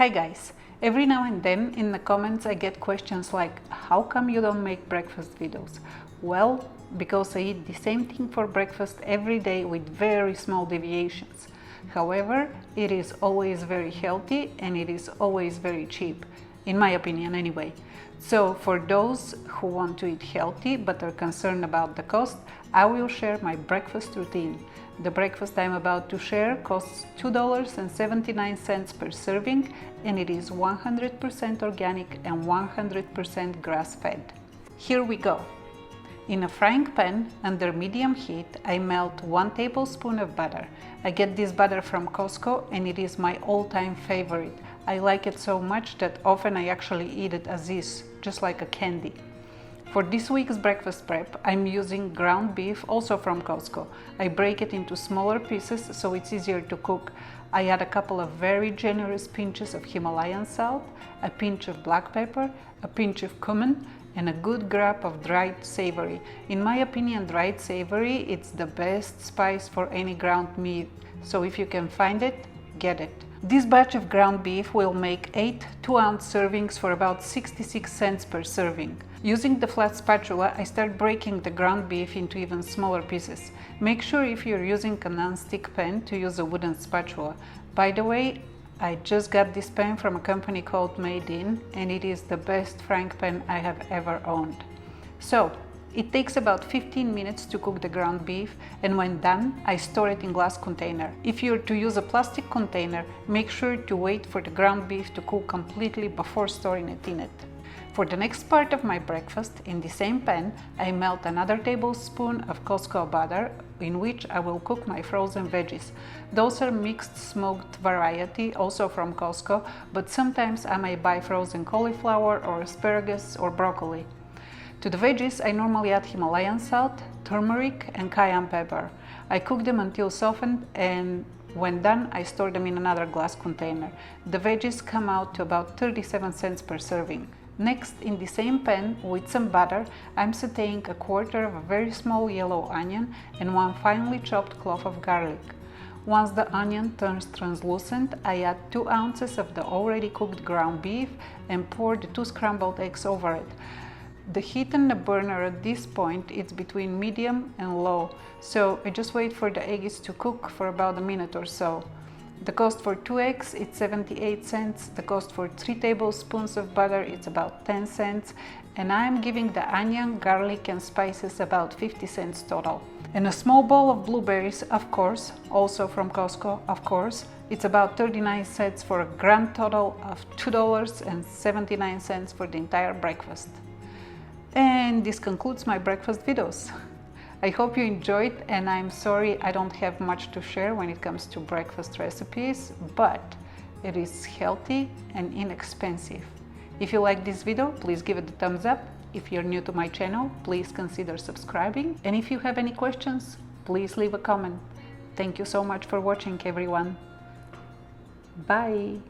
Hi guys, every now and then in the comments I get questions like, how come you don't make breakfast videos? Well, because I eat the same thing for breakfast every day with very small deviations. However, it is always very healthy and it is always very cheap, in my opinion anyway. So for those who want to eat healthy but are concerned about the cost, I will share my breakfast routine. The breakfast I'm about to share costs $2.79 per serving, and it is 100% organic and 100% grass-fed. Here we go. In a frying pan under medium heat, I melt 1 tablespoon of butter. I get this butter from Costco and it is my all-time favorite. I like it so much that often I actually eat it as is, just like a candy. For this week's breakfast prep, I'm using ground beef, also from Costco. I break it into smaller pieces so it's easier to cook. I add a couple of very generous pinches of Himalayan salt, a pinch of black pepper, a pinch of cumin, and a good grab of dried savory. In my opinion, dried savory, it's the best spice for any ground meat, so if you can find it, get it. This batch of ground beef will make 8 2-ounce servings for about 66 cents per serving. Using the flat spatula, I start breaking the ground beef into even smaller pieces. Make sure if you're using a non-stick pan to use a wooden spatula. By the way, I just got this pan from a company called Made In, and it is the best frying pan I have ever owned. So, it takes about 15 minutes to cook the ground beef, and when done, I store it in glass container. If you're to use a plastic container, make sure to wait for the ground beef to cool completely before storing it in it. For the next part of my breakfast, in the same pan, I melt another tablespoon of Costco butter, in which I will cook my frozen veggies. Those are mixed smoked variety, also from Costco, but sometimes I may buy frozen cauliflower or asparagus or broccoli. To the veggies, I normally add Himalayan salt, turmeric, and cayenne pepper. I cook them until softened, and when done, I store them in another glass container. The veggies come out to about 37 cents per serving. Next, in the same pan, with some butter, I'm sautéing a quarter of a very small yellow onion and 1 finely chopped clove of garlic. Once the onion turns translucent, I add 2 ounces of the already cooked ground beef and pour the 2 scrambled eggs over it. The heat on the burner at this point is between medium and low, so I just wait for the eggs to cook for about a minute or so. The cost for 2 eggs is 78 cents, the cost for 3 tablespoons of butter is about 10 cents, and I am giving the onion, garlic and spices about 50 cents total. And a small bowl of blueberries, of course, also from Costco, of course, it's about 39 cents for a grand total of $2.79 for the entire breakfast. And this concludes my breakfast videos. I hope you enjoyed, and I'm sorry I don't have much to share when it comes to breakfast recipes, but it is healthy and inexpensive. If you like this video, please give it a thumbs up. If you're new to my channel, please consider subscribing. And if you have any questions, please leave a comment. Thank you so much for watching, everyone. Bye!